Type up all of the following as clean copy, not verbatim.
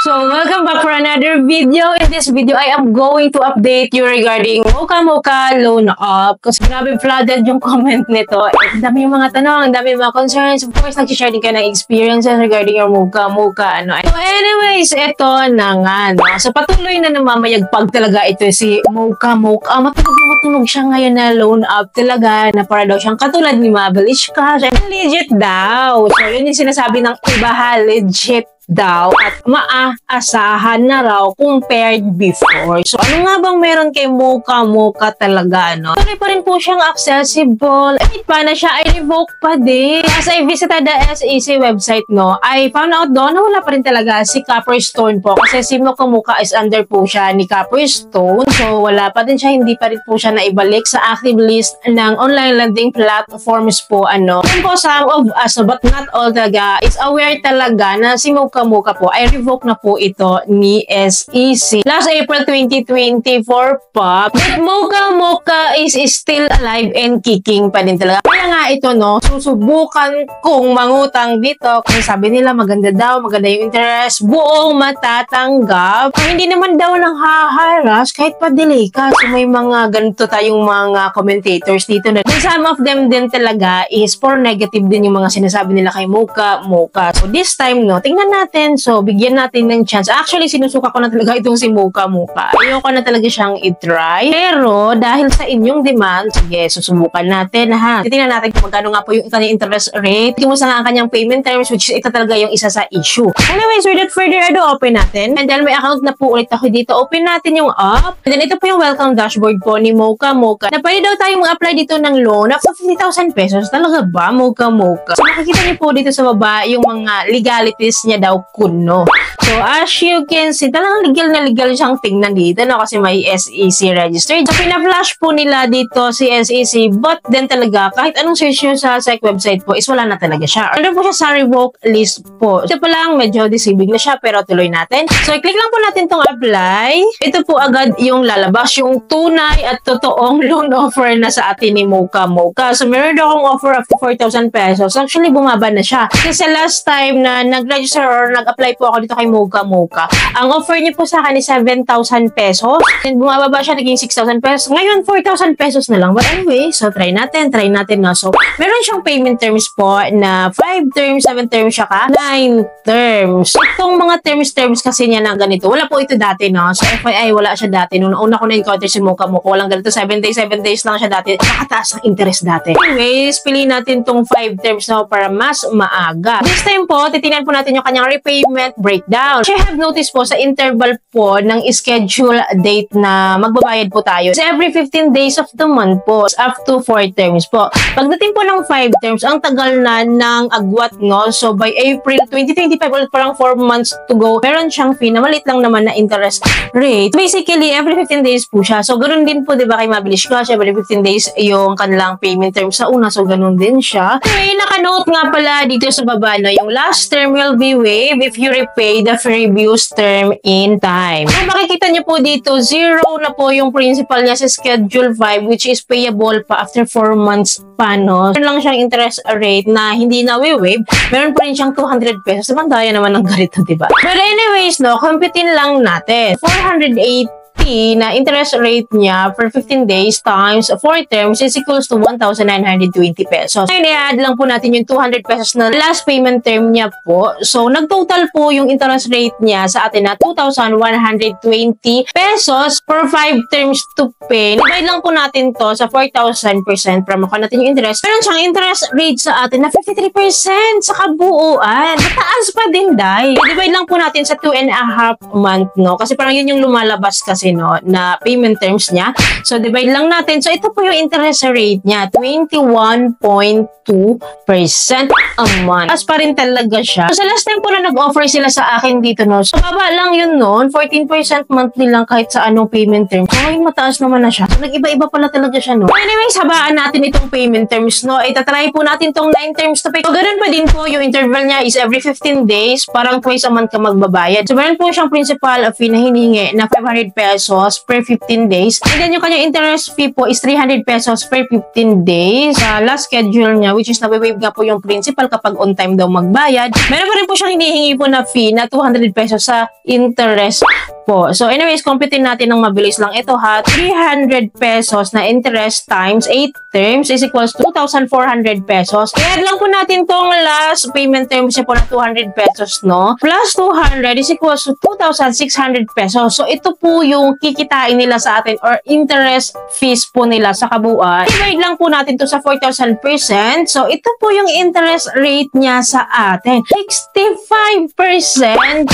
So, welcome back for another video. In this video, I am going to update you regarding Mocha Loan Up. Kasi grabe flooded yung comment nito. Ang dami yung mga tanong, ang dami yung mga concerns. Of course, nag-share din kayo ng experiences regarding your Mocha. So, anyways, ito na nga. No? So, patuloy na namamayagpag talaga ito si Mocha. Matunog siya ngayon na loan up talaga na para daw siyang katulad ni Mabel Ishka. Legit daw. So, yun yung sinasabi ng iba ha, legit daw at maaasahan na raw compared before. So, ano nga bang meron kay Mocha talaga, no? Tuloy pa rin po siyang accessible. Kahit pa na siya, ay revoke pa din. As I visited the SEC website, no, I found out doon na wala pa rin talaga si Copperstone po. Kasi si Mocha is under po siya ni Copperstone. So, wala pa din siya. Hindi pa rin po siya naibalik sa active list ng online lending platforms po, ano. Yun po, some of us, but not all talaga, is aware talaga na si Mocha po ay revoke na po ito ni SEC. Last April 2024 pa. But Mocha is still alive and kicking pa din talaga. Kaya nga ito, no, susubukan kong mangutang dito. Kasi sabi nila maganda yung interest, buong matatanggap. Ay, hindi naman daw nang haharas kahit pa delay ka. So may mga ganito tayong mga commentators dito na some of them din talaga is for negative din yung mga sinasabi nila kay Mocha. So this time, no, tingnan natin. So, bigyan natin ng chance. Actually, sinusuka ko na talaga itong si Mocha. Ayoko na talaga siyang i-try. Pero, dahil sa inyong demand, sige, susubukan natin, ha. Titingnan natin kung magkano nga po yung kanyang interest rate. Tingnan mo sa nga kanyang payment terms, which is ito talaga yung isa sa issue. Anyways, without further ado, open natin. And then, may account na po ulit ako dito. Open natin yung app. And then, ito po yung welcome dashboard po ni Mocha. Na pwede daw tayong mag-apply dito ng loan up to 50,000 pesos. Talaga ba, Mocha? So, makikita niyo po dito sa baba yung mga legalities niya daw kuno. So, as you can see, talagang legal siyang tingnan dito, no? Kasi may SEC registered. So, pina-flash po nila dito si SEC, but then talaga, kahit anong search nyo sa SEC website po, is wala na talaga siya. Order po siya sa revoke list po. Ito pa lang, medyo deceiving na siya, pero tuloy natin. So, i-click lang po natin tong apply. Ito po agad yung lalabas, yung tunay at totoong loan offer na sa atin ni Mocha. So, meron daw akong offer up to 4,000 pesos. Actually, bumaba na siya. Kasi last time na nag-register or nag-apply po ako dito kay Mocha, ang offer niya po sa akin is 7,000 pesos. And bumababa siya, naging 6,000 pesos. Ngayon, 4,000 pesos na lang. But anyway, so try natin na. So, meron siyang payment terms po na 5 terms, 7 terms siya ka, 9 terms. Itong mga terms kasi niya na ganito, wala po ito dati, no? So, FYI, wala siya dati. Nung una ko na-encounter si Mocha, walang ganito, 7 days lang siya dati. Nakataas ang interest dati. Anyways, piliin natin tong 5 terms na para mas maaga. This time po, titingnan po natin yung kanyang repayment breakdown. I have noticed po sa interval po ng schedule date na magbabayad po tayo. So, every 15 days of the month po, up to 4 terms po. Pagdating po ng 5 terms, ang tagal na ng agwat, no? So, by April 2025, ulit parang 4 months to go, meron siyang fee na maliit lang naman na interest rate. Basically, every 15 days po siya. So, ganun din po, di ba, kay Mabel Ishka, every 15 days yung kanilang payment terms sa una. So, ganun din siya. Anyway, naka-note nga pala dito sa baba, no? Yung last term will be waived if you repay the previous term in time. Kung makikita niyo po dito, 0 na po yung principal niya sa Schedule 5, which is payable pa after 4 months pa, no? Meron lang siyang interest rate na hindi na waive. Meron pa rin siyang 200 pesos. Sabandaya naman ng ganito, diba? But anyways, no, computin lang natin. 480 na interest rate niya for 15 days times 4 terms is equals to 1,920 pesos. Ngayon, i-add lang po natin yung 200 pesos na last payment term niya po. So, nag-total po yung interest rate niya sa atin na 2,120 pesos for 5 terms to pay. Divide lang po natin to sa 4,000% para makuha natin yung interest. Meron siyang interest rate sa atin na 53% sa kabuuan. Mataas pa din, dahil. Divide lang po natin sa 2.5 month, no? Kasi parang yun yung lumalabas kasi, no, na payment terms niya. So, divide lang natin. So, ito po yung interest rate niya. 21.2% a month. As pa rin talaga siya. So, sa last time po na nag-offer sila sa akin dito, no, so, baba lang yun noon. 14% monthly lang kahit sa anong payment terms. So, ngayon mataas naman na siya. So, nag-iba-iba pala talaga siya, no. Anyways, habaan natin itong payment terms, no. Itatry po natin itong 9 terms to pay. So, ganun pa din po yung interval niya is every 15 days. Parang twice a month ka magbabayad. So, meron po siyang principal fee na hiningi na 500 pesos pesos per 15 days. And then yung kanyang interest fee po is 300 pesos per 15 days. Sa last schedule niya, which is nabe-waive nga po yung principal kapag on time daw magbayad. Meron pa rin po siyang hinihingi po na fee na 200 pesos sa interest po. So anyways, computein natin ng mabilis lang ito ha. 300 pesos na interest times 8 terms is equals 2,400 pesos. I-add lang po natin tong last payment terms niya po na 200 pesos, no? Plus 200 is equals to 2,600 pesos. So ito po yung kikitain nila sa atin or interest fees po nila sa kabuuan. Divide lang po natin to sa 4,000%. So ito po yung interest rate niya sa atin. 65%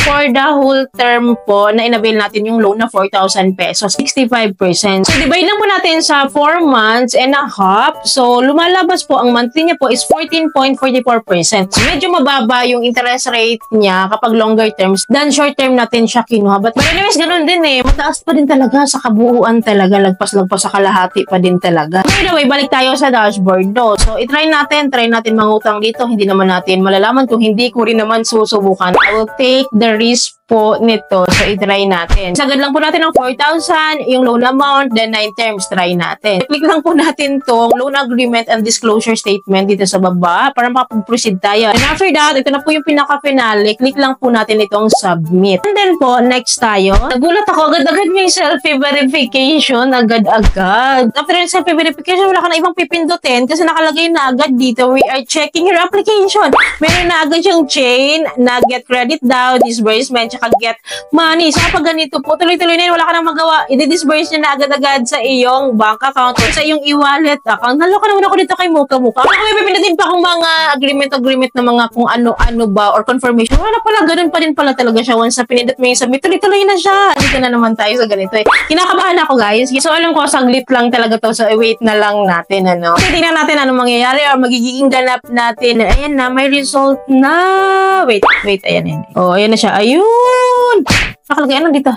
for the whole term po na avail natin yung loan na 4,000 pesos. 65%. So, divide lang po natin sa 4 months and a half. So, lumalabas po, ang monthly niya po is 14.44%. So, medyo mababa yung interest rate niya kapag longer terms than short term natin siya kinuha. But anyways, ganun din eh. Mataas pa din talaga sa kabuuan talaga. Lagpas-lagpas sa kalahati pa din talaga. By the way, balik tayo sa dashboard, no? So, try natin mangutang dito. Hindi naman natin malalaman kung hindi ko rin naman susubukan. I will take the risk po nito. So, i-try natin. Sagad lang po natin ng 4,000, yung loan amount, then 9 terms, try natin. Click lang po natin tong loan agreement and disclosure statement dito sa baba para makapag-proceed tayo. And after that, ito na po yung pinaka-finale. Click lang po natin itong submit. And then po, next tayo. Nagulat ako, agad-agad may selfie verification, agad-agad. After yung selfie verification, wala ka na ibang pipindutin kasi nakalagay na agad dito, we are checking your application. Meron na agad yung chain na get credit daw, disbursement, tsaka get money. So kapag ganito po, tuloy-tuloy na yun, wala ka nang magawa. I-disburse niya na agad-agad sa iyong bank account or sa iyong e-wallet account. Nalo ka naman ako dito kay Mocha-Mocha. Wala kami pipindutin pa kung mga agreement na mga kung ano-ano ba or confirmation. Wala pala, ganun pa rin pala talaga siya. Once na pinindot mo yung submit, tuloy-tuloy na siya. Dito na naman tayo sa ganito eh. Kinakabahan ako guys. So alam ko, saglit lang talaga to. So wait na lang natin, ano. So, tingnan natin anong mangyayari or magiging ganap natin. Ayan na, may result na. Wait, ayan. Oh, ayan na siya. Ayun! Nakalagay, ano dito?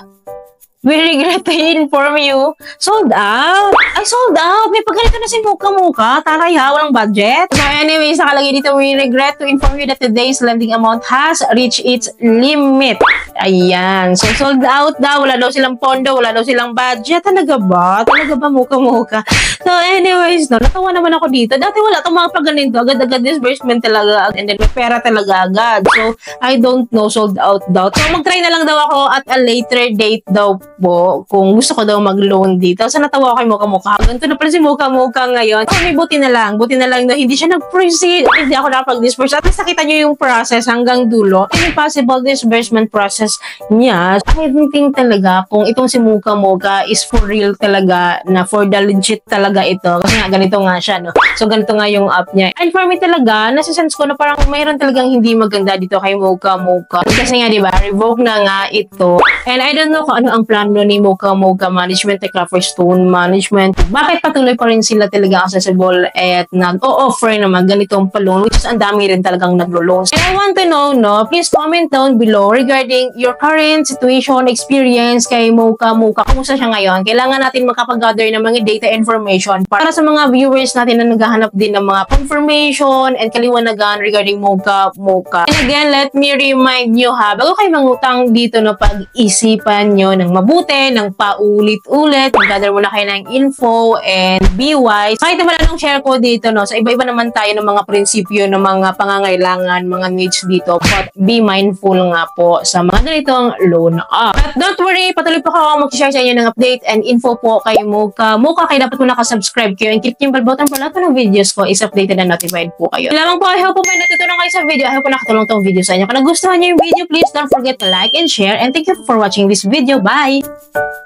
We regret to inform you. Sold out. Ay, sold out. May pagganito na si Mocha-Mocha. Taray ha, walang budget. So anyways, nakalagay dito, we regret to inform you that today's lending amount has reached its limit. Ayan. So sold out daw. Wala daw silang pondo. Wala daw silang budget. Talaga ba? Mocha-Mocha? So anyways, no, natawa naman ako dito. Dati wala itong mga pagganito. Agad-agad disbursement talaga. And then may pera talaga agad. So I don't know, sold out daw. So magtry na lang daw ako at a later date daw po kung gusto ko daw mag-loan dito. So natawa ako kay Mocha-Mocha. Ganito na pala si Mocha-Mocha ngayon. So may buti na lang na hindi siya nag-proceed. Hindi ako nakapag-disburse. At least nakita nyo yung process hanggang dulo. Yung possible disbursement process niya. I think talaga kung itong si Mocha-Mocha is for real talaga na for the legit talaga ito. Kasi nga ganito nga siya, no? So ganito nga yung app niya. And for me talaga, nasa-sense ko na parang mayroon talagang hindi maganda dito kay Mocha-Mocha. Kasi nga, diba, revoke na nga ito. And I don't know kung ano ang plano ni Mocha-Mocha Management, Tekla for Stone Management. Bakit patuloy pa rin sila talaga accessible at nag-o-offer naman ganitong pa-loan, which is ang dami rin talagang naglo-loans. And I want to know, no, please comment down below regarding your current situation, experience kay Mocha-Mocha. Kumusta siya ngayon? Kailangan natin makapag-gather ng mga data information para sa mga viewers natin na naghahanap din ng mga confirmation and kaliwanagan regarding Mocha-Mocha. And again, let me remind you ha, bago kayo mangutang dito na pag-isipan nyo ng mabuti, ng paulit-ulit, mag-gather muna kayo ng info and be wise. Kahit naman anong share ko dito, no, sa iba-iba naman tayo ng mga prinsipyo, ng mga pangangailangan, mga needs dito. But be mindful nga po sa mga ganitong loan up. But don't worry, patuloy po ako mag-share sa inyo ng update and info po kay Mocha-Mocha. Kaya dapat po nakasubscribe kayo and click yung bell button para lahat ng videos ko is updated and notified po kayo. Lamang po, I hope po may natutunan kayo sa video. I hope po nakatulong tong video sa inyo. Kung nagustuhan nyo yung video, please don't forget to like and share. And thank you for watching this video. Bye!